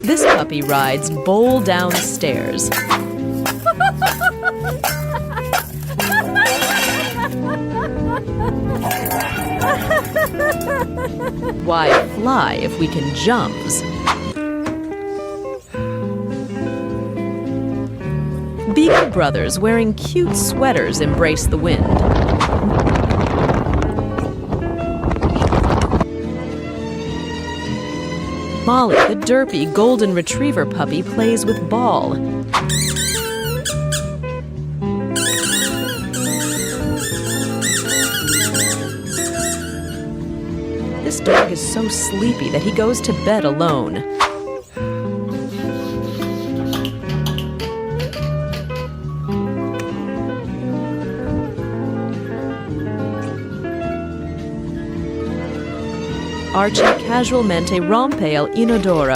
This puppy rides bowl downstairs. Why fly if we can jumps? Beagle brothers wearing cute sweaters embrace the wind. Molly, the derpy golden retriever puppy, plays with ball. This dog is so sleepy that he goes to bed alone. Archie casualmente rompe el inodoro.